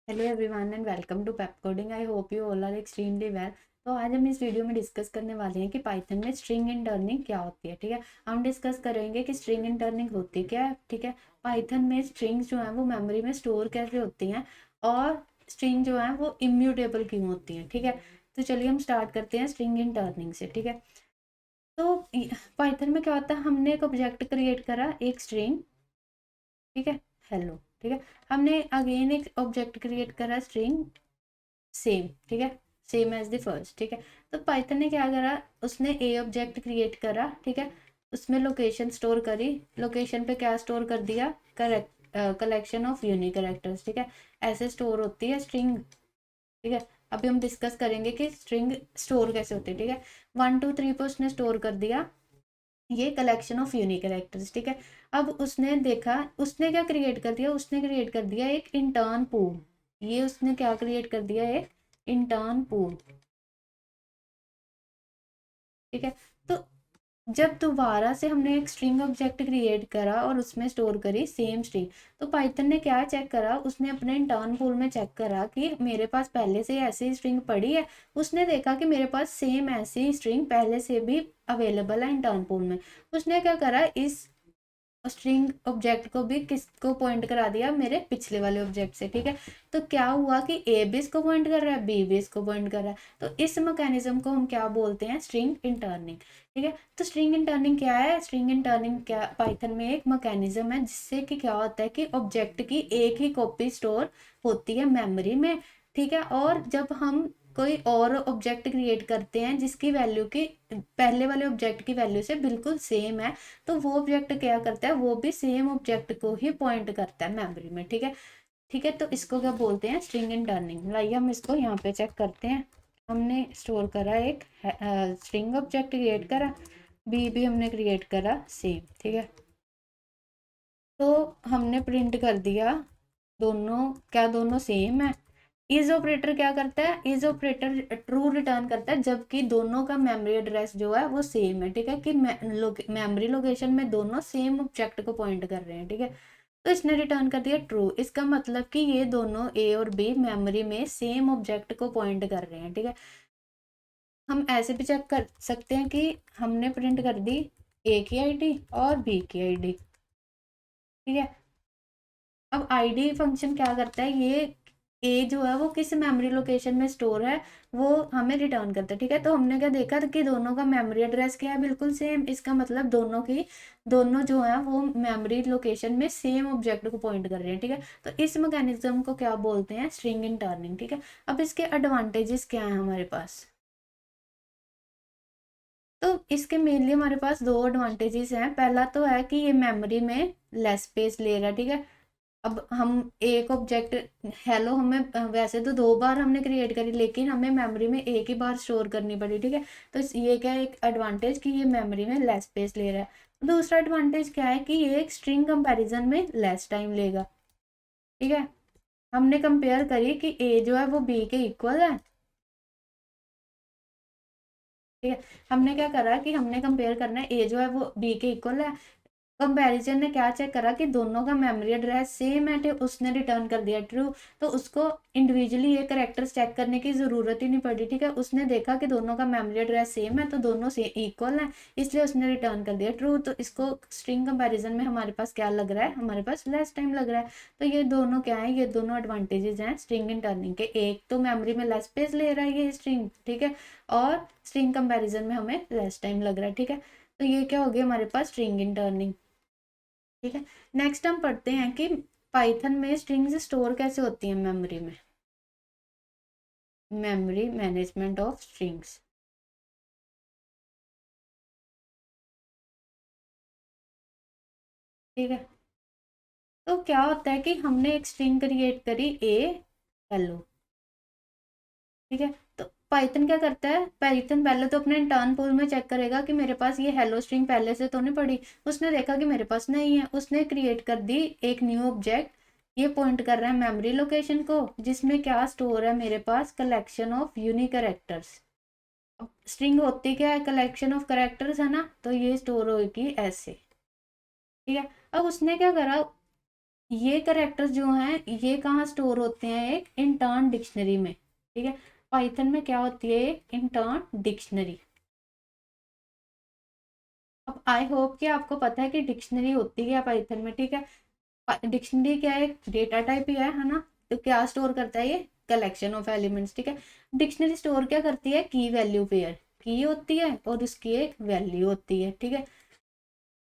Hello everyone and welcome to Pepcoding. I hope you all are extremely well. तो आज हम इस video में डिस्कस करने वाले हैं कि पाइथन में स्ट्रिंग इंटरनिंग क्या होती है। ठीक है, हम डिस्कस करेंगे कि स्ट्रिंग इंटरनिंग होती क्या है। ठीक है, पाइथन में स्ट्रिंग्स जो हैं वो मेमोरी में स्टोर कैसे होती हैं और स्ट्रिंग जो है वो इम्यूटेबल क्यों होती हैं। ठीक है, तो चलिए हम स्टार्ट करते हैं स्ट्रिंग इंटरनिंग से। ठीक है, तो पाइथन में क्या होता है, हमने एक ऑब्जेक्ट क्रिएट करा, एक स्ट्रिंग। ठीक है, हेलो। ठीक है, हमने अगेन एक ऑब्जेक्ट क्रिएट करा, स्ट्रिंग सेम। ठीक है, सेम एज द फर्स्ट। ठीक है, तो पाइथन ने क्या करा, उसने ए ऑब्जेक्ट क्रिएट करा। ठीक है, उसमें लोकेशन स्टोर करी, लोकेशन पे क्या स्टोर कर दिया, correct collection of unique characters. ठीक है, ऐसे स्टोर होती है स्ट्रिंग। ठीक है, अभी हम डिस्कस करेंगे कि स्ट्रिंग स्टोर कैसे होती है। ठीक है, 1 2 3 पे उसने स्टोर कर दिया ये कलेक्शन ऑफ यूनिक कैरेक्टर्स। ठीक है, अब उसने देखा, उसने क्या क्रिएट कर दिया, उसने क्रिएट कर दिया एक इंटर्न पूल। ये उसने क्या क्रिएट कर दिया, एक इंटर्न पूल। ठीक है, तो जब दोबारा से हमने एक स्ट्रिंग ऑब्जेक्ट क्रिएट करा और उसमें स्टोर करी सेम स्ट्रिंग, तो पाइथन ने क्या चेक करा, उसने अपने इंटर्न पूल में चेक करा कि मेरे पास पहले से ऐसी स्ट्रिंग पड़ी है। उसने देखा कि मेरे पास सेम ऐसी स्ट्रिंग पहले से भी अवेलेबल है इंटर्न पूल में। उसने क्या करा, इस स्ट्रिंग ऑब्जेक्ट को भी किसको पॉइंट करा दिया, मेरे पिछले वाले ऑब्जेक्ट से। ठीक है, तो क्या हुआ कि ए भी इसको पॉइंट कर रहा है, बी भी इसको पॉइंट कर रहा है। तो इस मैकेनिज्म को हम क्या बोलते हैं, स्ट्रिंग इंटर्निंग। ठीक है, तो स्ट्रिंग इंटर्निंग क्या है, स्ट्रिंग इंटर्निंग क्या पाइथन में एक मैकेनिज्म है जिससे कि क्या होता है कि ऑब्जेक्ट की एक ही कॉपी स्टोर होती है मेमोरी में। ठीक है, और जब हम कोई और ऑब्जेक्ट क्रिएट करते हैं जिसकी वैल्यू की पहले वाले ऑब्जेक्ट की वैल्यू से बिल्कुल सेम है, तो वो ऑब्जेक्ट क्या करता है, वो भी सेम ऑब्जेक्ट को ही पॉइंट करता है मेमोरी में। ठीक है, ठीक है, तो इसको क्या बोलते हैं, स्ट्रिंग इंटर्निंग। लाइए हम इसको यहाँ पे चेक करते हैं। हमने स्टोर करा एक स्ट्रिंग ऑब्जेक्ट क्रिएट करा, बी भी हमने क्रिएट करा सेम। ठीक है, तो हमने प्रिंट कर दिया दोनों, क्या दोनों सेम है। इज ऑपरेटर क्या करता है, इज ऑपरेटर ट्रू रिटर्न करता है जबकि दोनों का मेमोरी एड्रेस जो है वो सेम है। ठीक है, कि मेमोरी लोकेशन में दोनों सेम ऑब्जेक्ट को पॉइंट कर रहे हैं। ठीक है, तो इसने रिटर्न कर दिया ट्रू। इसका मतलब कि ये दोनों ए और बी मेमोरी में सेम ऑब्जेक्ट को पॉइंट कर रहे हैं। ठीक है, हम ऐसे भी चेक कर सकते हैं कि हमने प्रिंट कर दी ए की आईडी और बी की आईडी। ठीक है, अब आईडी फंक्शन क्या करता है, ये ए जो है वो किस मेमोरी लोकेशन में स्टोर है वो हमें रिटर्न करता है। ठीक है, तो हमने क्या देखा कि दोनों का मेमोरी एड्रेस क्या है, बिल्कुल सेम। इसका मतलब दोनों जो है वो मेमोरी लोकेशन में सेम ऑब्जेक्ट को पॉइंट कर रहे हैं। ठीक है, तो इस मैकेनिज्म को क्या बोलते हैं, स्ट्रिंग इंटर्निंग। ठीक है, अब इसके एडवांटेजेस क्या है हमारे पास, तो इसके मेनली हमारे पास दो एडवांटेजेस हैं। पहला तो है कि ये मेमोरी में लेस स्पेस ले रहा है। ठीक है, अब हम एक ऑब्जेक्ट, हेलो, हमें वैसे तो 2 बार हमने क्रिएट करी लेकिन हमें मेमोरी में एक ही बार स्टोर करनी पड़ी। ठीक है, तो ये क्या है, एक एडवांटेज कि ये मेमोरी में लेस स्पेस ले रहा है। दूसरा एडवांटेज क्या है कि ये एक स्ट्रिंग कंपैरिजन में लेस टाइम लेगा। ठीक है, हमने कंपेयर करी कि ए जो है वो बी के इक्वल है। ठीक है, हमने क्या करा कि हमने कंपेयर करना है, ए जो है वो बी के इक्वल है। कंपैरिजन ने क्या चेक करा कि दोनों का मेमोरी एड्रेस सेम है, तो उसने रिटर्न कर दिया ट्रू। तो उसको इंडिविजुअली ये करेक्टर्स चेक करने की जरूरत ही नहीं पड़ी। ठीक है, उसने देखा कि दोनों का मेमोरी एड्रेस सेम है तो दोनों से इक्वल है, इसलिए उसने रिटर्न कर दिया ट्रू। तो इसको स्ट्रिंग कंपैरिजन में हमारे पास क्या लग रहा है, हमारे पास लेस टाइम लग रहा है। तो ये दोनों क्या है, ये दोनों एडवांटेजेस हैं स्ट्रिंग इंटर्निंग के। एक तो मेमोरी में लेस स्पेस ले रहा है ये स्ट्रिंग। ठीक है, और स्ट्रिंग कंपैरिजन में हमें लेस टाइम लग रहा है। ठीक है, तो ये क्या हो गया हमारे पास, स्ट्रिंग इंटर्निंग। ठीक है, नेक्स्ट हम पढ़ते हैं कि पाइथन में स्ट्रिंग्स स्टोर कैसे होती हैं मेमोरी में, मेमोरी मैनेजमेंट ऑफ स्ट्रिंग्स। ठीक है, तो क्या होता है कि हमने एक स्ट्रिंग क्रिएट करी ए, हेलो। ठीक है, तो पाइथन क्या करता है, पाइथन पहले तो अपने इंटर्न पूल में चेक करेगा कि मेरे पास ये हेलो स्ट्रिंग पहले से तो नहीं पड़ी। उसने देखा कि मेरे पास नहीं है, उसने क्रिएट कर दी एक न्यू ऑब्जेक्ट। ये पॉइंट कर रहा है मेमोरी लोकेशन को जिसमें क्या स्टोर है, मेरे पास कलेक्शन ऑफ यूनिक कैरेक्टर्स। अब स्ट्रिंग होती क्या है, कलेक्शन ऑफ करेक्टर्स है ना, तो ये स्टोर होगी ऐसे, ठीक है। अब उसने क्या करा, ये करेक्टर्स जो हैं ये कहाँ स्टोर होते हैं, एक इंटर्न डिक्शनरी में, ठीक है। पाइथन में क्या होती है, एक इंटर्न डिक्शनरी। अब आई होप कि आपको पता है कि डिक्शनरी होती है पाइथन में, ठीक है। डिक्शनरी क्या है, डेटा टाइप ही है ना। तो क्या स्टोर करता है ये, कलेक्शन ऑफ एलिमेंट्स, ठीक है। डिक्शनरी स्टोर क्या करती है, की वैल्यू पेयर, की होती है और उसकी एक वैल्यू होती है, ठीक है।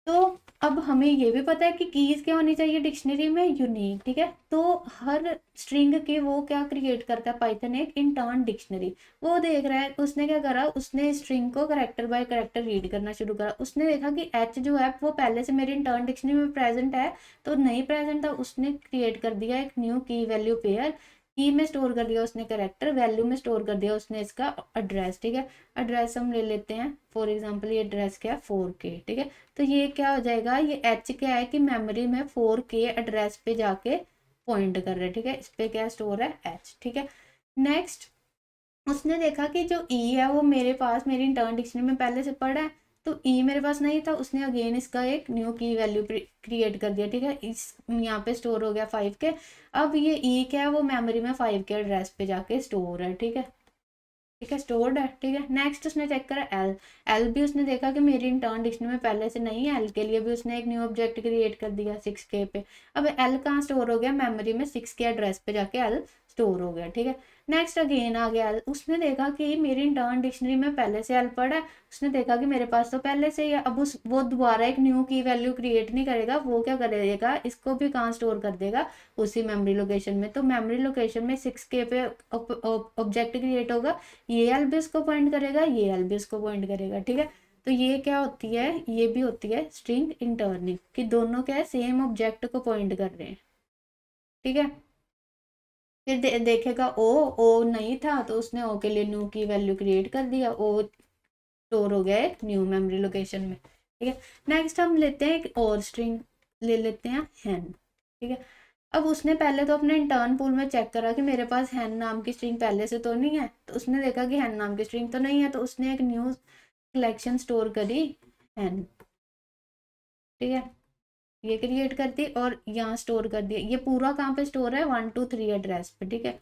तो अब हमें ये भी पता है कि कीज क्या होनी चाहिए डिक्शनरी में, यूनिक, ठीक है। तो हर स्ट्रिंग के वो क्या क्रिएट करता है पाइथन, एक इंटर्न डिक्शनरी। वो देख रहा है, उसने क्या करा, उसने स्ट्रिंग को करेक्टर बाय करेक्टर रीड करना शुरू करा। उसने देखा कि एच जो है वो पहले से मेरी इंटर्न डिक्शनरी में प्रेजेंट है, तो नहीं प्रेजेंट था, उसने क्रिएट कर दिया एक न्यू की वैल्यू पेयर। की में स्टोर कर दिया उसने करेक्टर, वैल्यू में स्टोर कर दिया उसने इसका एड्रेस, ठीक है। एड्रेस हम ले लेते हैं, फॉर एग्जाम्पल ये एड्रेस क्या है, 4K, ठीक है। तो ये क्या हो जाएगा, ये एच क्या है कि मेमोरी में 4K एड्रेस पे जाके पॉइंट कर रहे हैं, ठीक है। इस पे क्या स्टोर है, एच, ठीक है। नेक्स्ट उसने देखा कि जो ई है वो मेरे पास मेरी इंटर्न डिक्शनरी में पहले से पड़ा है, तो ई मेरे पास नहीं था, उसने अगेन इसका एक न्यू की वैल्यू क्रिएट कर दिया, ठीक है। इस यहाँ पे स्टोर हो गया 5K। अब ये ई क्या है, वो मेमोरी में 5K एड्रेस पे जाके स्टोर है, ठीक है, ठीक है, स्टोर्ड है, ठीक है। नेक्स्ट उसने चेक करा एल। एल भी उसने देखा कि मेरी इंटर्न डिक्शनरी में पहले से नहीं है, एल के लिए भी उसने एक न्यू ऑब्जेक्ट क्रिएट कर दिया 6K पे। अब एल कहाँ स्टोर हो गया, मेमोरी में 6K एड्रेस पे जाके एल स्टोर हो गया, ठीक है। नेक्स्ट अगेन आ गया एल, उसने देखा कि मेरी इंटर्न डिक्शनरी में पहले से एल पड़ा है, उसने देखा कि मेरे पास तो पहले से ही है। अब उस वो दोबारा एक न्यू की वैल्यू क्रिएट नहीं करेगा, वो क्या करेगा, इसको भी कहाँ स्टोर कर देगा, उसी मेमोरी लोकेशन में। तो मेमोरी लोकेशन में 6K पे ऑब्जेक्ट क्रिएट होगा, ये एल भी उसको पॉइंट करेगा, ये एल भी उसको पॉइंट करेगा, ठीक है। तो ये क्या होती है, ये भी होती है स्ट्रिंग इंटर्निंग, कि दोनों क्या है, सेम ऑब्जेक्ट को पॉइंट कर रहे हैं, ठीक है। फिर देखेगा ओ, ओ नहीं था तो उसने ओ के लिए न्यू की वैल्यू क्रिएट कर दिया, ओ स्टोर हो गया एक न्यू मेमोरी लोकेशन में, ठीक है। नेक्स्ट हम लेते हैं एक और स्ट्रिंग, ले लेते हैं हैन, ठीक है। अब उसने पहले तो अपने इंटर्न पूल में चेक करा कि मेरे पास हैन नाम की स्ट्रिंग पहले से तो नहीं है, तो उसने देखा कि हैन नाम की स्ट्रिंग तो नहीं है, तो उसने एक न्यू कलेक्शन स्टोर करी हैन, ठीक है। ये क्रिएट कर दी और यहाँ स्टोर कर दिया। ये पूरा कहाँ पे स्टोर है, 1 2 3 एड्रेस पे, ठीक है।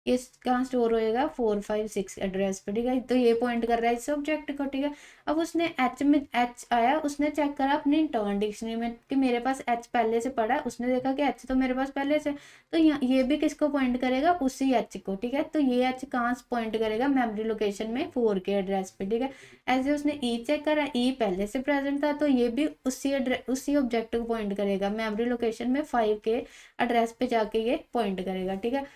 ये कहाँ स्टोर होएगा, 4 5 6 एड्रेस पे, ठीक है। तो ये पॉइंट कर रहा है इस ऑब्जेक्ट को, ठीक है। अब उसने एच में एच आया, उसने चेक करा अपनी इंटर्न डिक्शनरी में कि मेरे पास एच पहले से पड़ा है, उसने देखा कि एच तो मेरे पास पहले से, तो ये भी किसको पॉइंट करेगा, उसी एच को, ठीक है। तो ये एच कहाँ पॉइंट करेगा, मेमोरी लोकेशन में 4K एड्रेस पे, ठीक है। ऐसे उसने ई चेक करा, ई पहले से प्रेजेंट था, तो ये भी उसी ऑब्जेक्ट को पॉइंट करेगा, मेमोरी लोकेशन में 5K एड्रेस पे जाके ये पॉइंट करेगा, ठीक है।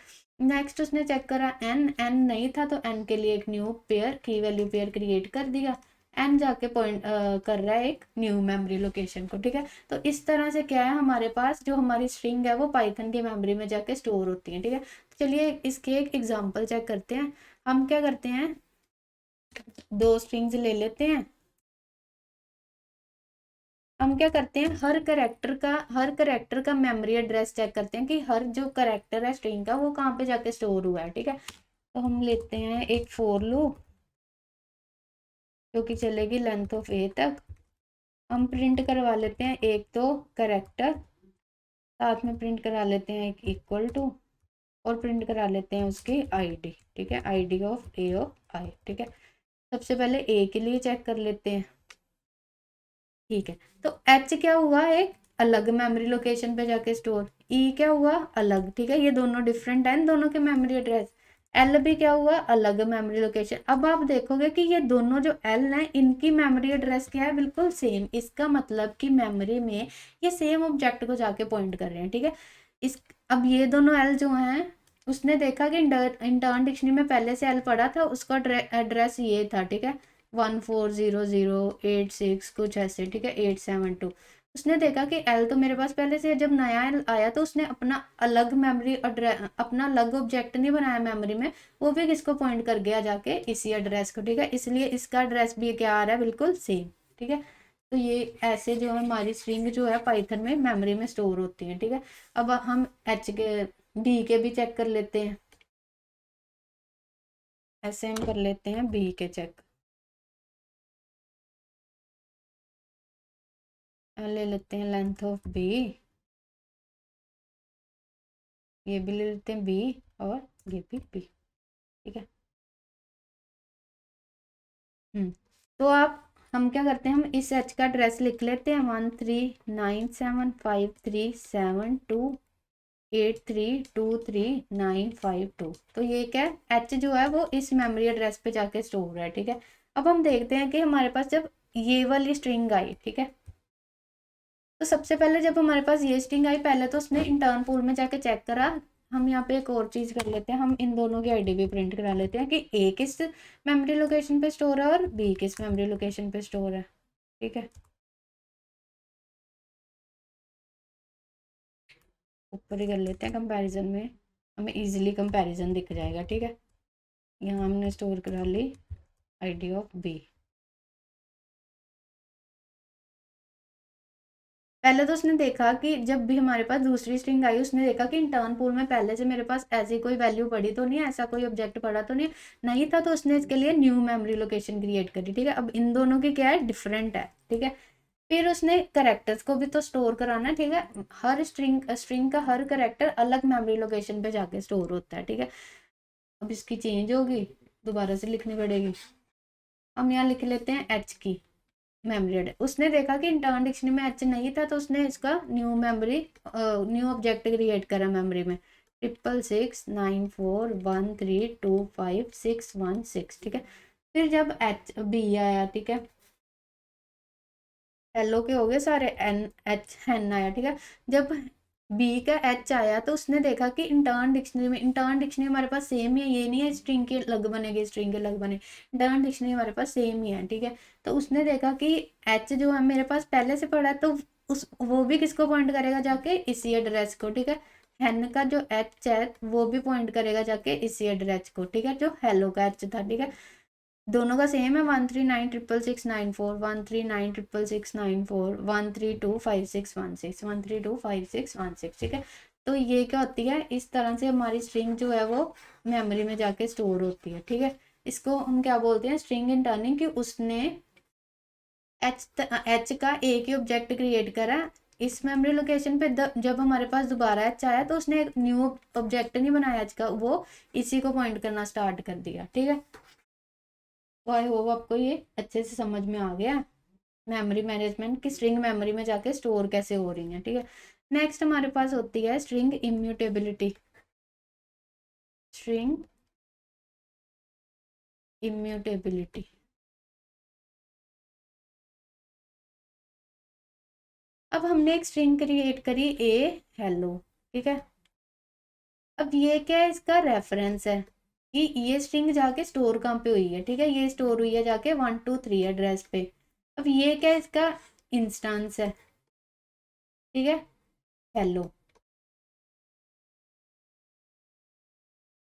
नेक्स्ट उसने चेक करा एन, एन नहीं था तो एन के लिए एक न्यू पेयर की वैल्यू पेयर क्रिएट कर दिया, एन जाके पॉइंट कर रहा है एक न्यू मेमोरी लोकेशन को, ठीक है। तो इस तरह से क्या है, हमारे पास जो हमारी स्ट्रिंग है वो पाइथन की मेमोरी में जाके स्टोर होती है, ठीक है। तो चलिए इसके एक एग्जांपल चेक करते हैं। हम क्या करते हैं, दो स्ट्रिंग्स ले लेते हैं। हम क्या करते हैं, हर करेक्टर का मेमोरी एड्रेस चेक करते हैं कि हर जो करेक्टर है स्ट्रिंग का वो कहाँ पे जाके स्टोर हुआ है, ठीक है। तो हम लेते हैं एक फोर लूप जो कि चलेगी लेंथ ऑफ ए तक। हम प्रिंट करवा लेते हैं एक तो करेक्टर, साथ में प्रिंट करा लेते हैं एक इक्वल टू, और प्रिंट करा लेते हैं उसकी आईडी, ठीक है, आईडी ऑफ ए ऑफ आई, ठीक है। सबसे पहले ए के लिए चेक कर लेते हैं, ठीक है। तो एच क्या हुआ, एक अलग मेमोरी लोकेशन पे जाके स्टोर, ई क्या हुआ अलग, ठीक है, ये दोनों डिफरेंट है, इन दोनों के मेमोरी एड्रेस। एल भी क्या हुआ अलग मेमोरी लोकेशन। अब आप देखोगे कि ये दोनों जो एल हैं इनकी मेमोरी एड्रेस क्या है, बिल्कुल सेम। इसका मतलब कि मेमोरी में ये सेम ऑब्जेक्ट को जाके पॉइंट कर रहे हैं, ठीक है। इस अब ये दोनों एल जो हैं, उसने देखा कि इंटर्न डिक्शनरी में पहले से एल पड़ा था, उसका एड्रेस ये था, ठीक है, 140086 कुछ ऐसे, ठीक है, 872। उसने देखा कि एल तो मेरे पास पहले से, जब नया एल आया तो उसने अपना अलग मेमोरी अपना अलग ऑब्जेक्ट नहीं बनाया मेमोरी में, वो भी किसको पॉइंट कर गया जाके, इसी एड्रेस को, ठीक है। इसलिए इसका एड्रेस भी क्या आ रहा है, बिल्कुल सेम, ठीक है। तो ये ऐसे जो है हमारी स्ट्रिंग जो है पाइथन में मेमोरी में स्टोर होती है, ठीक है। अब हम एच के बी के भी चेक कर लेते हैं, ऐसे हम कर लेते हैं बी के चेक। ले लेते हैं लेंथ ऑफ बी, ये भी ले लेते हैं बी, और ये भी बी। ठीक है। तो आप हम क्या करते हैं, हम इस एच का एड्रेस लिख लेते हैं 13975372832952। तो ये क्या है, एच जो है वो इस मेमोरी एड्रेस पे जाके स्टोर है। ठीक है। अब हम देखते हैं कि हमारे पास जब ये वाली स्ट्रिंग आई, ठीक है, तो सबसे पहले जब हमारे पास ये स्ट्रिंग आई, पहले तो उसने इंटर्न पूल में जाके चेक करा। हम यहाँ पे एक और चीज कर लेते हैं, हम इन दोनों की आईडी भी प्रिंट करा लेते हैं कि ए किस मेमोरी लोकेशन पे स्टोर है और बी किस मेमोरी लोकेशन पे स्टोर है। ठीक है। ऊपर ही कर लेते हैं, कंपैरिजन में हमें इजीली कंपैरिजन दिख जाएगा। ठीक है। यहाँ हमने स्टोर करा ली आईडी ऑफ बी। पहले तो उसने देखा कि जब भी हमारे पास दूसरी स्ट्रिंग आई, उसने देखा कि इंटर्न पूल में पहले से मेरे पास ऐसी कोई वैल्यू पड़ी तो नहीं है, ऐसा कोई ऑब्जेक्ट पड़ा तो नहीं था, तो उसने इसके लिए न्यू मेमोरी लोकेशन क्रिएट करी। ठीक है। अब इन दोनों की क्या है, डिफरेंट है। ठीक है। फिर उसने करेक्टर्स को भी तो स्टोर कराना है। ठीक है। हर स्ट्रिंग का हर करेक्टर अलग मेमोरी लोकेशन पे जाके स्टोर होता है। ठीक है। अब इसकी चेंज होगी, दोबारा से लिखनी पड़ेगी। हम यहाँ लिख लेते हैं एच की मेमोरी एड्रेस। उसने देखा कि इंटर्न डिक्शनरी में एच नहीं था, तो उसने इसका न्यू ऑब्जेक्ट क्रिएट करा मेमोरी में, 6669413255616। ठीक है। फिर जब एच बी आया, ठीक है, एलो के हो गए सारे, एन एच एन आया। ठीक है। जब बी का एच आया तो उसने देखा कि इंटर्न डिक्शनरी हमारे पास सेम ही है, ये नहीं है स्ट्रिंग के अलग बनेगी स्ट्रिंग के अलग बने, इंटर्न डिक्शनरी हमारे पास सेम ही है। ठीक है। तो उसने देखा कि एच जो है मेरे पास पहले से पड़ा है, तो उस वो भी किसको पॉइंट करेगा, जाके इसी एड्रेस को। ठीक है। एन का जो एच है वो भी पॉइंट करेगा जाके इसी एड्रेस को। ठीक है, जो हेलो का एच था। ठीक है। दोनों का सेम है, 1396694, 1396694, 1325616, 1325616। ठीक है। तो ये क्या होती है, इस तरह से हमारी स्ट्रिंग जो है वो मेमोरी में जाके स्टोर होती है। ठीक है। इसको हम क्या बोलते हैं, स्ट्रिंग इंटर्निंग, कि उसने एच का एक ही ऑब्जेक्ट क्रिएट करा इस मेमोरी लोकेशन पे। जब हमारे पास दोबारा एच आया तो उसने एक न्यू ऑब्जेक्ट नहीं बनाया एच का, वो इसी को पॉइंट करना स्टार्ट कर दिया। ठीक है। तो आई होप आपको ये अच्छे से समझ में आ गया मेमोरी मैनेजमेंट की स्ट्रिंग मेमोरी में जाके स्टोर कैसे हो रही है। ठीक है। नेक्स्ट हमारे पास होती है स्ट्रिंग इम्यूटेबिलिटी। String immutability. अब हमने एक स्ट्रिंग क्रिएट करी ए हेलो। ठीक है। अब ये क्या है, इसका रेफरेंस है कि ये स्ट्रिंग जाके स्टोर कहाँ पे हुई है। ठीक है। ये स्टोर हुई है जाके 123 एड्रेस पे। अब ये क्या है, इसका इंस्टेंस है। ठीक है, हेलो।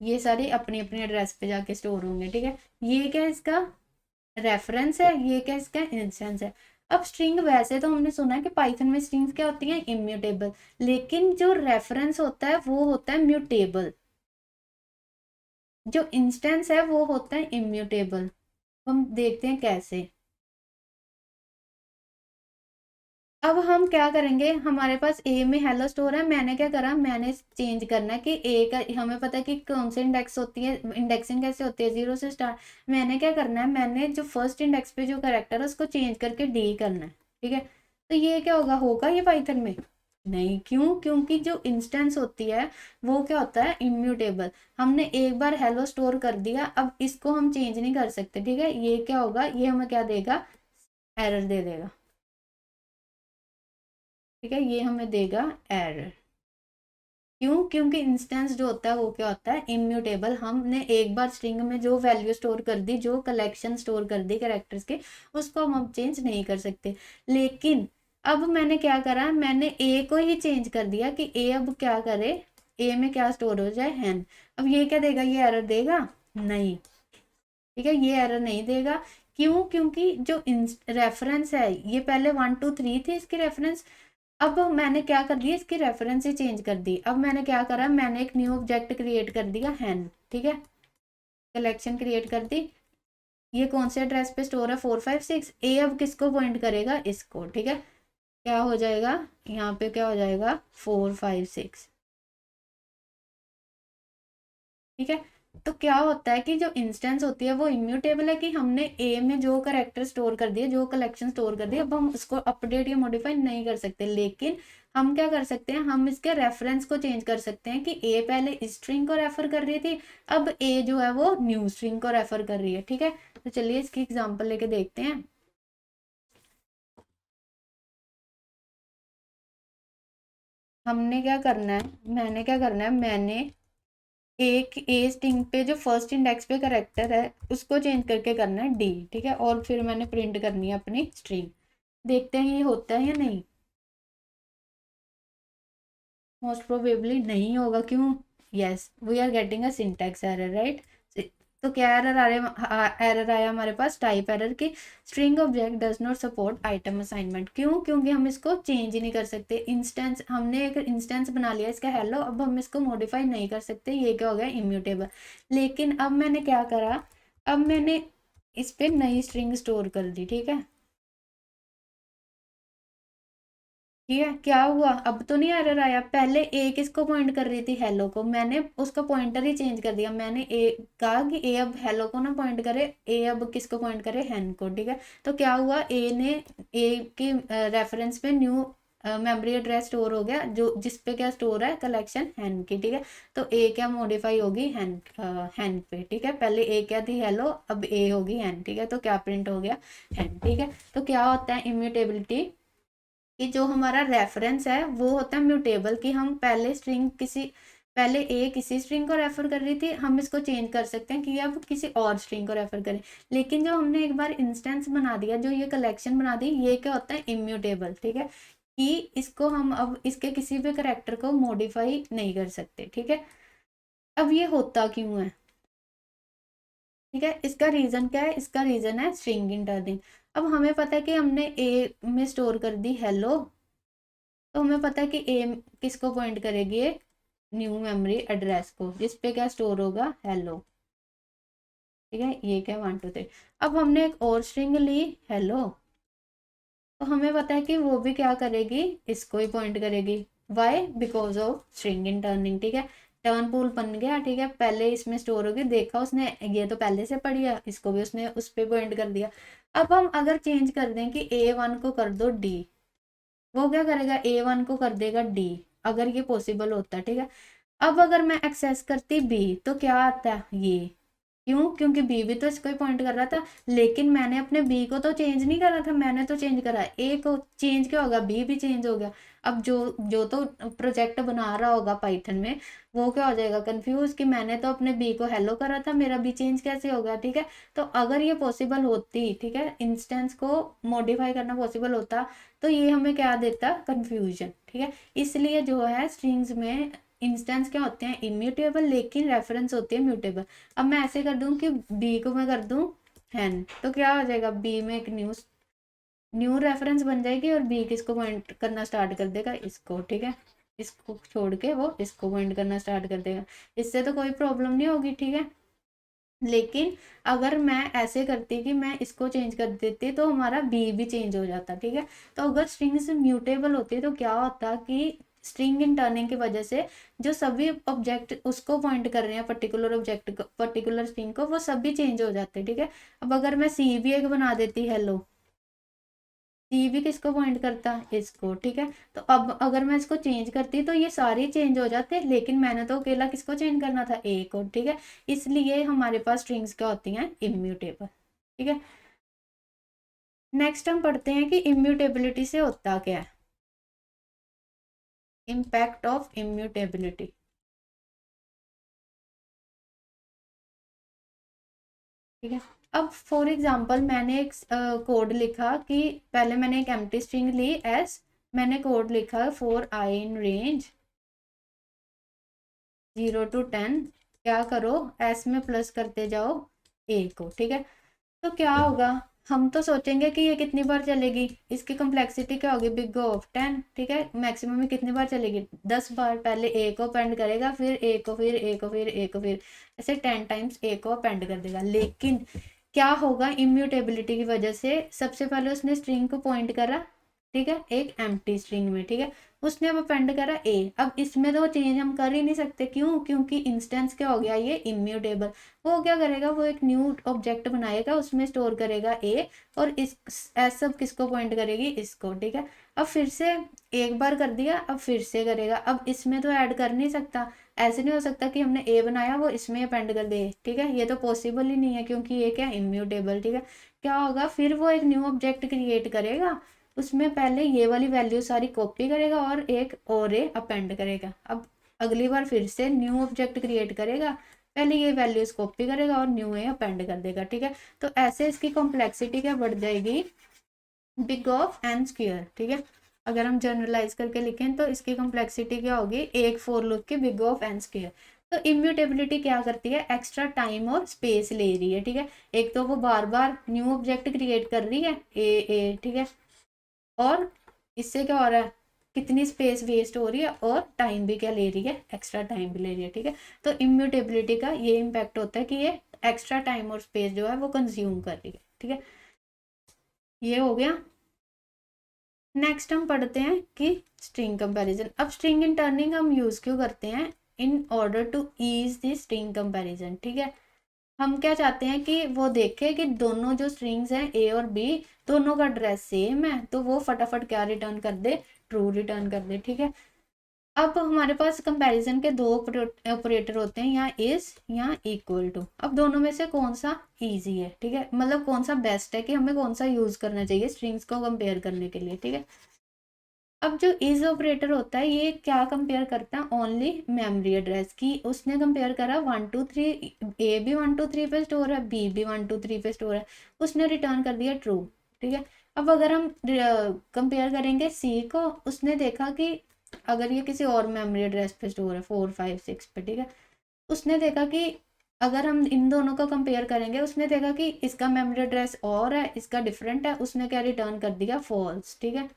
ये सारे अपने अपने एड्रेस पे जाके स्टोर होंगे। ठीक है। ये क्या है, इसका रेफरेंस है, ये क्या इसका इंस्टेंस है। अब स्ट्रिंग, वैसे तो हमने सुना है कि पाइथन में स्ट्रिंग्स क्या होती हैं, इम्यूटेबल, लेकिन जो रेफरेंस होता है वो होता है म्यूटेबल, जो इंस्टेंस है वो होता है इम्यूटेबल। हम देखते हैं कैसे। अब हम क्या करेंगे, हमारे पास ए में हेलो स्टोर है, मैंने क्या करा, मैंने चेंज करना है कि ए का, हमें पता है कि कौन से इंडेक्स होती है, इंडेक्सिंग कैसे होती है, 0 से स्टार्ट। मैंने क्या करना है, मैंने जो फर्स्ट इंडेक्स पे जो करेक्टर है उसको चेंज करके डी करना है। ठीक है। तो ये क्या होगा ये पाइथन में नहीं, क्यों, क्योंकि जो इंस्टेंस होती है वो क्या होता है, इम्यूटेबल। हमने एक बार हेलो स्टोर कर दिया, अब इसको हम चेंज नहीं कर सकते। ठीक है। ये क्या होगा, ये हमें क्या देगा, एरर दे देगा। ठीक है। ये हमें देगा एरर, क्यों, क्योंकि इंस्टेंस जो होता है वो क्या होता है, इम्यूटेबल। हमने एक बार स्ट्रिंग में जो वैल्यू स्टोर कर दी, जो कलेक्शन स्टोर कर दी कैरेक्टर्स के, उसको हम अब चेंज नहीं कर सकते। लेकिन अब मैंने क्या करा, मैंने ए को ही चेंज कर दिया कि ए अब क्या करे, ए में क्या स्टोर हो जाए, हैन। अब ये क्या देगा, ये एरर देगा नहीं। ठीक है। ये एरर नहीं देगा, क्यों, क्योंकि जो रेफरेंस है, ये पहले 123 थी इसकी रेफरेंस, अब मैंने क्या कर दिया, इसकी रेफरेंस ही चेंज कर दी। अब मैंने क्या करा, मैंने एक न्यू ऑब्जेक्ट क्रिएट कर दिया हैन। ठीक है। कलेक्शन क्रिएट कर दी, ये कौन से एड्रेस पे स्टोर है, 456। ए अब किसको पॉइंट करेगा, इसको। ठीक है। क्या हो जाएगा, यहाँ पे क्या हो जाएगा 4 5 6। ठीक है। तो क्या होता है कि जो इंस्टेंस होती है वो इम्यूटेबल है, कि हमने ए में जो करेक्टर स्टोर कर दिए, जो कलेक्शन स्टोर कर दिए, अब हम उसको अपडेट या मॉडिफाई नहीं कर सकते। लेकिन हम क्या कर सकते हैं, हम इसके रेफरेंस को चेंज कर सकते हैं कि ए पहले इस स्ट्रिंग को रेफर कर रही थी, अब ए जो है वो न्यू स्ट्रिंग को रेफर कर रही है। ठीक है। तो चलिए इसकी एग्जाम्पल लेके देखते हैं। हमने क्या करना है, मैंने क्या करना है, मैंने एक ए स्ट्रिंग पे जो फर्स्ट इंडेक्स पे करेक्टर है उसको चेंज करके करना है डी। ठीक है। और फिर मैंने प्रिंट करनी है अपनी स्ट्रिंग। देखते हैं ये होता है या नहीं। मोस्ट प्रोबेबली नहीं होगा। क्यों? Yes, we are getting a syntax error, right. तो क्या एरर आ रहा है, एरर आया हमारे पास टाइप एरर की string object does not support item assignment. क्यों? क्योंकि हम इसको चेंज ही नहीं कर सकते। इंस्टेंस, हमने एक इंस्टेंस बना लिया इसका हेलो, अब हम इसको मॉडिफाई नहीं कर सकते। ये क्या हो गया, इम्यूटेबल। लेकिन अब मैंने क्या करा, अब मैंने इस पे नई स्ट्रिंग स्टोर कर दी। ठीक है। ठीक है। क्या हुआ, अब तो नहीं एरर आया। पहले ए किसको पॉइंट कर रही थी, हेलो को, मैंने उसका पॉइंटर ही चेंज कर दिया। मैंने ए कहा कि ए अब हेलो को ना पॉइंट करे, ए अब किसको पॉइंट करे, हैन को। ठीक है। तो क्या हुआ, ए ने ए के रेफरेंस पे न्यू मेमोरी एड्रेस स्टोर हो गया, जो जिस पे क्या स्टोर है, कलेक्शन हैन की। ठीक है। तो ए क्या मॉडिफाई होगी, हैन, हैन पे। ठीक है। पहले ए क्या थी, हेलो, अब ए होगी हैन। ठीक है। तो क्या प्रिंट हो गया, हैन। ठीक है। तो क्या होता है इम्यूटेबिलिटी, कि जो हमारा रेफरेंस है वो होता है म्यूटेबल, कि हम पहले स्ट्रिंग किसी, पहले ए किसी स्ट्रिंग को रेफर कर रही थी, हम इसको चेंज कर सकते हैं कि अब किसी और स्ट्रिंग को रेफर करें। लेकिन जो हमने एक बार इंस्टेंस बना दिया, जो ये कलेक्शन बना दी, ये क्या होता है, इम्यूटेबल। ठीक है। कि इसको हम अब इसके किसी भी करेक्टर को मॉडिफाई नहीं कर सकते। ठीक है। अब ये होता क्यों है, ठीक है, इसका रीजन क्या है, इसका रीजन है स्ट्रिंग इंटरनिंग। अब हमें पता है कि हमने ए में स्टोर कर दी हेलो, तो हमें पता है कि ए किसको पॉइंट करेगी, न्यू मेमोरी एड्रेस को, जिस पे क्या स्टोर होगा, हेलो। ठीक है। ये क्या 1 2 3। अब हमने एक और स्ट्रिंग ली, हेलो, तो हमें पता है कि वो भी क्या करेगी, इसको ही पॉइंट करेगी। Why? Because of string interning. ठीक है। टर्न पूल बन गया। ठीक है। पहले इसमें स्टोर होगी, देखा उसने, ये तो पहले से पढ़ी है, इसको भी उसने उस पर पॉइंट कर दिया। अब हम अगर चेंज कर दें कि A1 को कर दो डी, वो क्या करेगा, A1 को कर देगा डी, अगर ये पॉसिबल होता है। ठीक है। अब अगर मैं एक्सेस करती बी, तो क्या आता है ये, क्यों? क्योंकि बी भी तो इसको ही पॉइंट कर रहा था। लेकिन मैंने अपने बी को तो चेंज नहीं करा था, मैंने तो चेंज करा ए को। चेंज क्या होगा, बी भी चेंज हो गया। अब जो जो तो प्रोजेक्ट बना रहा होगा पाइथन में, वो क्या हो जाएगा, कंफ्यूज, कि मैंने तो अपने बी को हेलो करा था, मेरा बी चेंज कैसे हो गया। ठीक है। तो अगर ये पॉसिबल होती, ठीक है, इंस्टेंस को मॉडिफाई करना पॉसिबल होता, तो ये हमें क्या देता, कंफ्यूजन। ठीक है। इसलिए जो है स्ट्रिंग्स में इंस्टेंस क्या होते हैं, इम्यूटेबल, लेकिन रेफरेंस होती है म्यूटेबल। अब मैं ऐसे कर दूं कि बी को मैं कर दूं हैन, तो क्या हो जाएगा, बी में एक न्यू न्यू रेफरेंस बन जाएगी, और बी किसको पॉइंट करना स्टार्ट कर देगा, इसको। ठीक है। इसको छोड़ के वो इसको पॉइंट करना स्टार्ट कर देगा। इससे तो कोई प्रॉब्लम नहीं होगी। ठीक है। लेकिन अगर मैं ऐसे करती कि मैं इसको चेंज कर देती, तो हमारा बी भी चेंज हो जाता। ठीक है। तो अगर स्ट्रिंग्स म्यूटेबल होती तो क्या होता कि स्ट्रिंग इन टर्निंग की वजह से जो सभी ऑब्जेक्ट उसको पॉइंट कर रहे हैं, पर्टिकुलर ऑब्जेक्ट को, पर्टिकुलर स्ट्रिंग को, वो सभी चेंज हो जाते। ठीक है। अब अगर मैं सी भी एक बना देती, हेलो, सी भी किसको पॉइंट करता, इसको। ठीक है। तो अब अगर मैं इसको चेंज करती तो ये सारे चेंज हो जाते, लेकिन मैंने तो अकेला किसको चेंज करना था, ए को। ठीक है। इसलिए हमारे पास स्ट्रिंग्स क्या होती हैं, इम्यूटेबल। ठीक है। नेक्स्ट हम पढ़ते हैं कि इम्यूटेबिलिटी से होता क्या है, इम्पैक्ट ऑफ इम्यूटेबिलिटी। ठीक है। अब फॉर एग्जांपल मैंने एक कोड लिखा, कि पहले मैंने एक एम्प्टी स्ट्रिंग ली एस, मैंने कोड लिखा for I in range 0 to 10, क्या करो, एस में प्लस करते जाओ ए को। ठीक है। तो क्या होगा, हम तो सोचेंगे कि ये कितनी बार चलेगी, इसकी कम्प्लेक्सिटी क्या होगी, बिग ऑफ 10। ठीक है। मैक्सिमम में कितनी बार चलेगी, 10 बार। पहले ए को अपेंड करेगा, फिर ए को, फिर ए को, फिर ए को, फिर ऐसे 10 टाइम्स ए को अपेंड कर देगा। लेकिन क्या होगा, इम्यूटेबिलिटी की वजह से सबसे पहले उसने स्ट्रिंग को पॉइंट करा, ठीक है, एक एम्प्टी स्ट्रिंग में, ठीक है। उसने अब अपेंड करा ए। अब इसमें तो चेंज हम कर ही नहीं सकते, क्यों? क्योंकि इंस्टेंस क्या हो गया, ये इम्यूटेबल। वो क्या करेगा, वो एक न्यू ऑब्जेक्ट बनाएगा, उसमें स्टोर करेगा ए, और इस सब किसको पॉइंट करेगी, इसको, ठीक है। अब फिर से एक बार कर दिया, अब फिर से करेगा। अब इसमें तो ऐड कर नहीं सकता, ऐसे नहीं हो सकता कि हमने ए बनाया वो इसमें अपेंड कर दे, ठीक है, ये तो पॉसिबल ही नहीं है, क्योंकि ये क्या, इम्यूटेबल, ठीक है। क्या होगा फिर, वो एक न्यू ऑब्जेक्ट क्रिएट करेगा, उसमें पहले ये वाली वैल्यू सारी कॉपी करेगा और एक और ए अपेंड करेगा। अब अगली बार फिर से न्यू ऑब्जेक्ट क्रिएट करेगा, पहले ये वैल्यूज कॉपी करेगा और न्यू ए अपेंड कर देगा, ठीक है। तो ऐसे इसकी कॉम्प्लेक्सिटी क्या बढ़ जाएगी, बिग ऑफ एन स्क्वायर, ठीक है। अगर हम जनरलाइज करके लिखें तो इसकी कॉम्प्लेक्सिटी क्या होगी, एक फॉर लूप की बिग ऑफ एन स्क्वायर। तो इम्यूटेबिलिटी क्या करती है, एक्स्ट्रा टाइम और स्पेस ले रही है, ठीक है। एक तो वो बार बार न्यू ऑब्जेक्ट क्रिएट कर रही है ए, ठीक है, और इससे क्या हो रहा है, कितनी स्पेस वेस्ट हो रही है, और टाइम भी क्या ले रही है, एक्स्ट्रा टाइम भी ले रही है, ठीक है। तो इम्यूटेबिलिटी का ये इम्पैक्ट होता है कि ये एक्स्ट्रा टाइम और स्पेस जो है वो कंज्यूम कर रही है, ठीक है। ये हो गया। नेक्स्ट हम पढ़ते हैं कि स्ट्रिंग कंपैरिजन। अब स्ट्रिंग इंटर्निंग हम यूज क्यों करते हैं, in order to ease the string comparison, ठीक है। हम क्या चाहते हैं कि वो देखे कि दोनों जो स्ट्रिंग्स हैं ए और बी, दोनों का एड्रेस सेम है, तो वो फटाफट क्या रिटर्न कर दे, ट्रू रिटर्न कर दे, ठीक है। अब हमारे पास कंपैरिजन के दो ऑपरेटर होते हैं, यहाँ इज, यहाँ इक्वल टू। अब दोनों में से कौन सा इजी है, ठीक है, मतलब कौन सा बेस्ट है कि हमें कौन सा यूज करना चाहिए स्ट्रिंग्स को कंपेयर करने के लिए, ठीक है। अब जो इज ऑपरेटर होता है ये क्या कंपेयर करता है, ओनली मेमोरी एड्रेस की। उसने कंपेयर करा 1 2 3, ए भी 1 2 3 पे स्टोर है, बी भी 1 2 3 पे स्टोर है, उसने रिटर्न कर दिया ट्रू, ठीक है। अब अगर हम कंपेयर करेंगे सी को, उसने देखा कि अगर ये किसी और मेमोरी एड्रेस पे स्टोर है 4 5 6 पे, ठीक है, उसने देखा कि अगर हम इन दोनों को कंपेयर करेंगे, उसने देखा कि इसका मेमोरी एड्रेस और है, इसका डिफरेंट है, उसने क्या रिटर्न कर दिया, फॉल्स, ठीक है।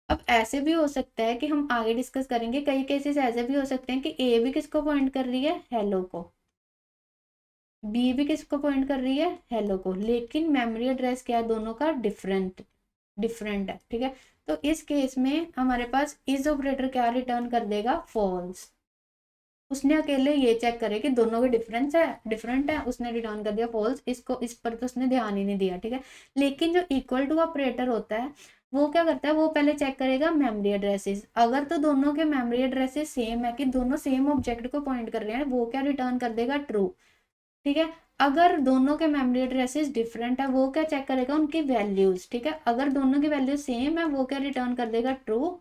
अब ऐसे भी हो सकता है कि हम आगे डिस्कस करेंगे, कई केसेस ऐसे भी हो सकते हैं कि ए भी किसको पॉइंट कर रही है, हेलो को, बी भी किसको पॉइंट कर रही है, हेलो को, लेकिन मेमोरी एड्रेस क्या है, दोनों का डिफरेंट डिफरेंट है, ठीक है। तो इस केस में हमारे पास इज ऑपरेटर क्या रिटर्न कर देगा, फॉल्स। उसने अकेले ये चेक करे कि दोनों के डिफरेंट है, उसने रिटर्न कर दिया फॉल्स। इसको इस पर तो उसने ध्यान ही नहीं दिया, ठीक है। लेकिन जो इक्वल टू ऑपरेटर होता है वो क्या करता है, वो पहले चेक करेगा मेमोरी एड्रेसेस। अगर तो दोनों के मेमोरी एड्रेसेस सेम है, कि दोनों सेम ऑब्जेक्ट को पॉइंट कर रहे हैं, वो क्या रिटर्न कर देगा, ट्रू, ठीक है। अगर दोनों के मेमोरी एड्रेसेस डिफरेंट है, वो क्या चेक करेगा, उनकी वैल्यूज, ठीक है। अगर दोनों की वैल्यूज सेम है, वो क्या रिटर्न कर देगा, ट्रू।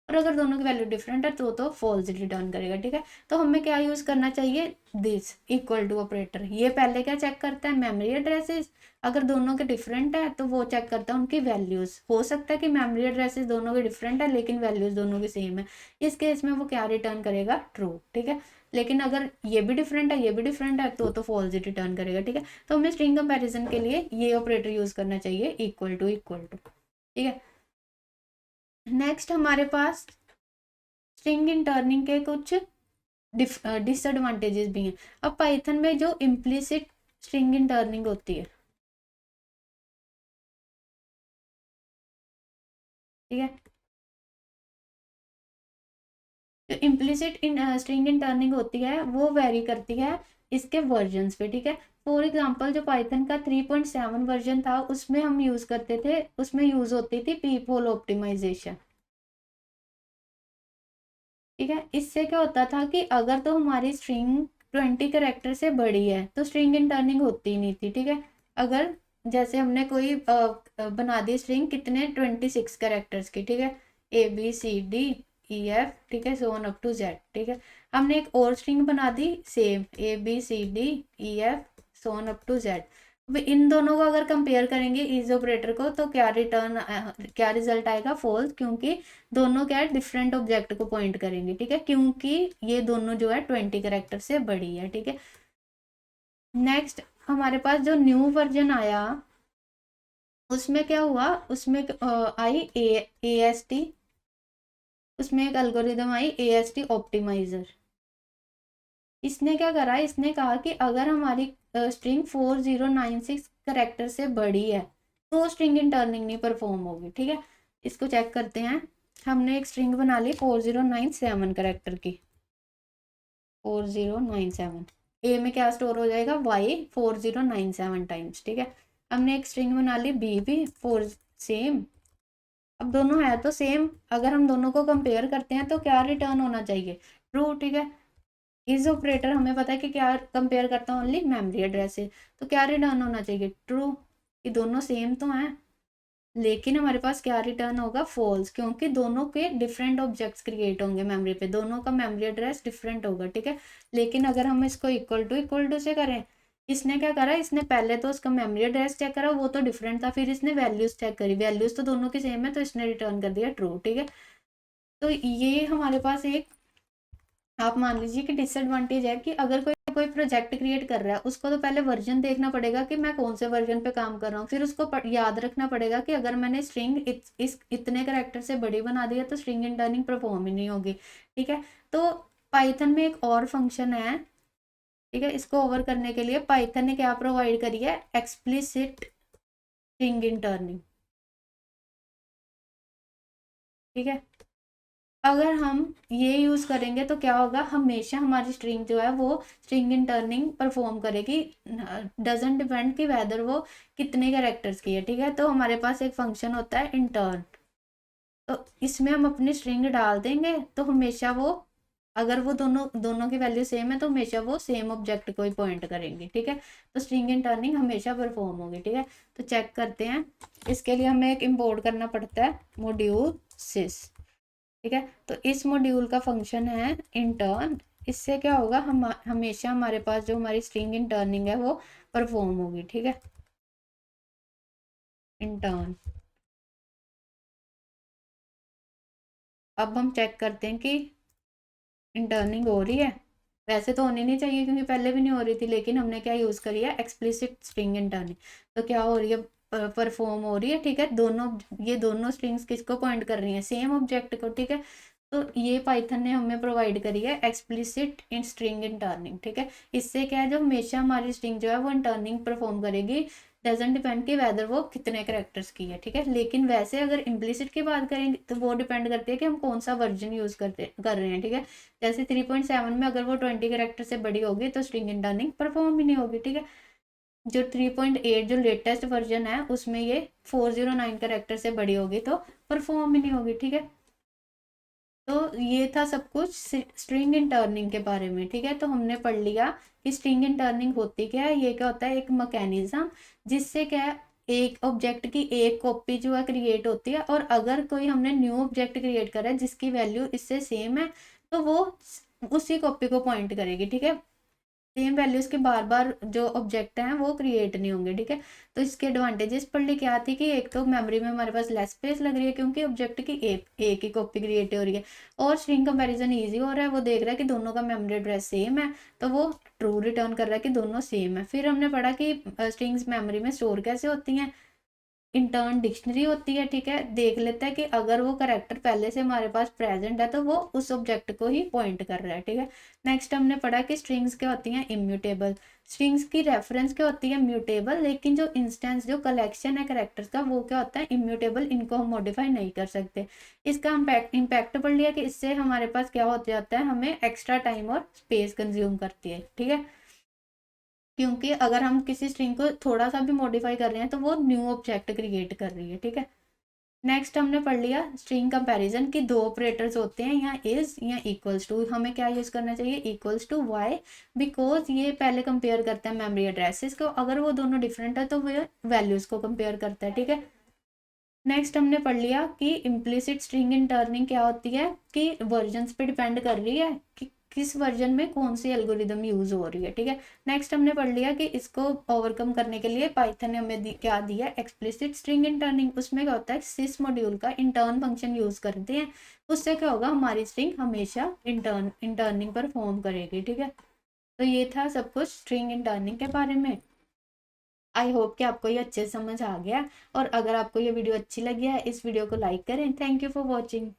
और अगर दोनों की वैल्यू डिफरेंट है तो फॉल्स रिटर्न करेगा, ठीक है। तो हमें क्या यूज करना चाहिए, दिस इक्वल टू ऑपरेटर। ये पहले क्या चेक करता है, मेमोरी एड्रेसेस। अगर दोनों के डिफरेंट है तो वो चेक करता है उनकी वैल्यूज। हो सकता है कि मेमोरी एड्रेसेस दोनों के डिफरेंट है लेकिन वैल्यूज दोनों की सेम है, इस केस में वो क्या रिटर्न करेगा, ट्रू, ठीक है। लेकिन अगर ये भी डिफरेंट है, ये भी डिफरेंट है, तो फॉल्स रिटर्न करेगा, ठीक है। तो हमें स्ट्रिंग कंपैरिजन के लिए ये ऑपरेटर यूज करना चाहिए, इक्वल टू, ठीक है। नेक्स्ट हमारे पास स्ट्रिंग इंटर्निंग के कुछ डिसएडवांटेजेस भी हैं। अब पाइथन में जो इम्प्लिसिट स्ट्रिंग इंटर्निंग होती है, ठीक है, जो इम्प्लिसिट स्ट्रिंग इंटर्निंग होती है वो वेरी करती है इसके वर्जन्स पे, ठीक है। फॉर एग्जांपल जो पाइथन का 3.7 वर्जन था, उसमें हम यूज करते थे, उसमें यूज होती थी पीप होल ऑप्टिमाइजेशन, ठीक है। इससे क्या होता था कि अगर तो हमारी स्ट्रिंग 20 कैरेक्टर से बड़ी है तो स्ट्रिंग इंटर्निंग होती ही नहीं थी, ठीक है। अगर जैसे हमने कोई बना दी स्ट्रिंग कितने 26 कैरेक्टर्स की, ठीक है, ABCDEF, ठीक है, so on up to Z, ठीक है। हमने एक और स्ट्रिंग बना दी same ABCDEF so on up to Z. इन दोनों को अगर कंपेयर करेंगे इज ऑपरेटर को, तो क्या रिजल्ट आएगा, फॉल्स, क्योंकि दोनों क्या है, डिफरेंट ऑब्जेक्ट को पॉइंट करेंगे, ठीक है, क्योंकि ये दोनों जो है 20 कैरेक्टर से बड़ी है, ठीक है। नेक्स्ट हमारे पास जो न्यू वर्जन आया, उसमें क्या हुआ, उसमें आई AST, उसमें एक एल्गोरिदम आई AST ऑप्टिमाइजर। इसने क्या करा, इसने कहा कि अगर हमारी स्ट्रिंग 4096 करेक्टर से बड़ी है तो स्ट्रिंग इंटर्निंग नहीं परफॉर्म होगी, ठीक है। इसको चेक करते हैं। हमने एक स्ट्रिंग बना ली 4097 करेक्टर की, 4097। ए में क्या स्टोर हो जाएगा, वाई 4097 टाइम्स, ठीक है। हमने एक स्ट्रिंग बना ली बी भी 4 सेम। अब दोनों है तो सेम, अगर हम दोनों को कंपेयर करते हैं तो क्या रिटर्न होना चाहिए, ट्रू, ठीक है। इस ऑपरेटर हमें पता है कि क्या कंपेयर करता है, ओनली मेमोरी एड्रेस से, तो क्या रिटर्न होना चाहिए, ट्रू, कि दोनों सेम तो हैं। लेकिन हमारे पास क्या रिटर्न होगा, फॉल्स, क्योंकि दोनों के डिफरेंट ऑब्जेक्ट्स क्रिएट होंगे मेमोरी पे, दोनों का मेमोरी एड्रेस डिफरेंट होगा, ठीक है। लेकिन अगर हम इसको इक्वल टू से करें, इसने क्या करा, इसने पहले तो उसका मेमोरी एड्रेस चेक करा, वो तो डिफरेंट था, फिर इसने वैल्यूज चेक करी, वैल्यूज तो दोनों की सेम है, तो इसने रिटर्न कर दिया ट्रू, ठीक है। तो ये हमारे पास एक, आप मान लीजिए कि डिसएडवांटेज है कि अगर कोई कोई प्रोजेक्ट क्रिएट कर रहा है, उसको तो पहले वर्जन देखना पड़ेगा कि मैं कौन से वर्जन पे काम कर रहा हूँ, फिर उसको याद रखना पड़ेगा कि अगर मैंने स्ट्रिंग इस इतने करेक्टर से बड़ी बना दी है तो स्ट्रिंग इंटर्निंग परफॉर्म ही नहीं होगी, ठीक है। तो पाइथन में एक और फंक्शन है, ठीक है, इसको ओवर करने के लिए पाइथन ने क्या प्रोवाइड करी है, एक्सप्लिसिट स्ट्रिंग इंटर्निंग, ठीक है। अगर हम ये यूज करेंगे तो क्या होगा, हमेशा हमारी स्ट्रिंग जो है वो स्ट्रिंग इंटर्निंग परफॉर्म करेगी, डजंट डिपेंड कि वेदर वो कितने कैरेक्टर्स की है, ठीक है। तो हमारे पास एक फंक्शन होता है इंटर्न, तो इसमें हम अपनी स्ट्रिंग डाल देंगे तो हमेशा वो, अगर वो दोनों दोनों की वैल्यू सेम है तो हमेशा वो सेम ऑब्जेक्ट को ही पॉइंट करेंगे, ठीक है। तो स्ट्रिंग इंटर्निंग हमेशा परफॉर्म होगी, ठीक है। तो चेक करते हैं, इसके लिए हमें एक इम्पोर्ट करना पड़ता है मॉड्यूल सिस, ठीक है। तो इस मॉड्यूल का फंक्शन है इंटर्न, इससे क्या होगा, हम हमेशा हमारे पास जो हमारी स्ट्रिंग इंटर्निंग है वो परफॉर्म होगी, ठीक है। इंटर्न, अब हम चेक करते हैं कि इंटर्निंग हो रही है, वैसे तो होनी नहीं चाहिए क्योंकि पहले भी नहीं हो रही थी, लेकिन हमने क्या यूज़ करी है, एक्सप्लिसिट स्ट्रिंग इंटर्निंग, तो क्या हो रही है, परफॉर्म हो रही है, ठीक है। दोनों, ये दोनों स्ट्रिंग्स किसको पॉइंट कर रही हैं, सेम ऑब्जेक्ट को, ठीक है। तो ये पाइथन ने हमें प्रोवाइड करी है एक्सप्लिसिट इन स्ट्रिंग इंटर्निंग, ठीक है। इससे क्या है, जो हमेशा हमारी स्ट्रिंग जो है वो इंटर्निंग परफॉर्म करेगी, डजेंट डिपेंड कि वेदर वो कितने करेक्टर्स की है, ठीक है। लेकिन वैसे अगर इम्प्लिसिट की बात करेंगे तो वो डिपेंड करती है कि हम कौन सा वर्जन यूज कर रहे हैं, ठीक है। जैसे 3.7 में अगर वो 20 करेक्टर से बड़ी होगी तो स्ट्रिंग इंटर्निंग परफॉर्म ही नहीं होगी, ठीक है। जो 3.8 जो लेटेस्ट वर्जन है उसमें ये 409 करेक्टर से बड़ी होगी तो परफॉर्म ही नहीं होगी, ठीक है। तो ये था सब कुछ स्ट्रिंग इंटर्निंग के बारे में, ठीक है। तो हमने पढ़ लिया कि स्ट्रिंग इंटर्निंग होती क्या है, ये क्या होता है, एक मैकेनिज्म जिससे क्या है, एक ऑब्जेक्ट की एक कॉपी जो है क्रिएट होती है, और अगर कोई हमने न्यू ऑब्जेक्ट क्रिएट करा है जिसकी वैल्यू इससे सेम है तो वो उसी कॉपी को पॉइंट करेगी, ठीक है। सेम वैल्यूज के बार बार जो ऑब्जेक्ट हैं वो क्रिएट नहीं होंगे, ठीक है। तो इसके एडवांटेजेस पढ़ ली क्या थी, कि एक तो मेमोरी में हमारे पास लेस स्पेस लग रही है क्योंकि ऑब्जेक्ट की एक ही कॉपी क्रिएट हो रही है, और स्ट्रिंग कंपैरिजन इजी हो रहा है, वो देख रहा है कि दोनों का मेमोरी एड्रेस सेम है, तो वो ट्रू रिटर्न कर रहा है कि दोनों सेम है। फिर हमने पढ़ा कि स्ट्रिंग्स मेमोरी में स्टोर कैसे होती हैं, इंटर्न डिक्शनरी होती है, ठीक है। देख लेता है कि अगर वो करेक्टर पहले से हमारे पास प्रेजेंट है तो वो उस ऑब्जेक्ट को ही पॉइंट कर रहा है, ठीक है। नेक्स्ट हमने पढ़ा कि स्ट्रिंग्स क्या होती हैं, इम्यूटेबल, स्ट्रिंग्स की रेफरेंस क्या होती है, म्यूटेबल, लेकिन जो इंस्टेंस जो कलेक्शन है करेक्टर्स का वो क्या होता है, इम्यूटेबल, इनको हम मॉडिफाई नहीं कर सकते। इसका इम्पैक्ट पढ़ लिया कि इससे हमारे पास क्या हो जाता है, हमें एक्स्ट्रा टाइम और स्पेस कंज्यूम करती है, ठीक है। क्योंकि अगर हम किसी स्ट्रिंग को थोड़ा सा भी मॉडिफाई कर रहे हैं तो वो न्यू ऑब्जेक्ट क्रिएट कर रही है, ठीक है। नेक्स्ट हमने पढ़ लिया स्ट्रिंग कंपैरिजन की दो ऑपरेटर्स होते हैं, यहाँ इज या इक्वल्स टू, हमें क्या यूज करना चाहिए, इक्वल्स टू, वाई, बिकॉज ये पहले कंपेयर करता है मेमोरी एड्रेसेस को, अगर वो दोनों डिफरेंट है तो वो वैल्यूज को कंपेयर करता है, ठीक है। नेक्स्ट हमने पढ़ लिया कि इम्प्लिसिट स्ट्रिंग इंटर्निंग क्या होती है, कि वर्जन्स पे डिपेंड कर रही है कि किस वर्जन में कौन सी एल्गोरिदम यूज हो रही है, ठीक है। नेक्स्ट हमने पढ़ लिया कि इसको ओवरकम करने के लिए पाइथन ने हमें क्या दिया, एक्सप्लिसिट स्ट्रिंग इंटर्निंग, उसमें क्या होता है, सिस मॉड्यूल का इंटर्न फंक्शन यूज करते हैं, उससे क्या होगा, हमारी स्ट्रिंग हमेशा इंटर्निंग परफॉर्म करेगी, ठीक है। तो ये था सब कुछ स्ट्रिंग इंटर्निंग के बारे में। आई होप कि आपको ये अच्छे से समझ आ गया, और अगर आपको ये वीडियो अच्छी लगी है इस वीडियो को लाइक करें। Thank you for watching.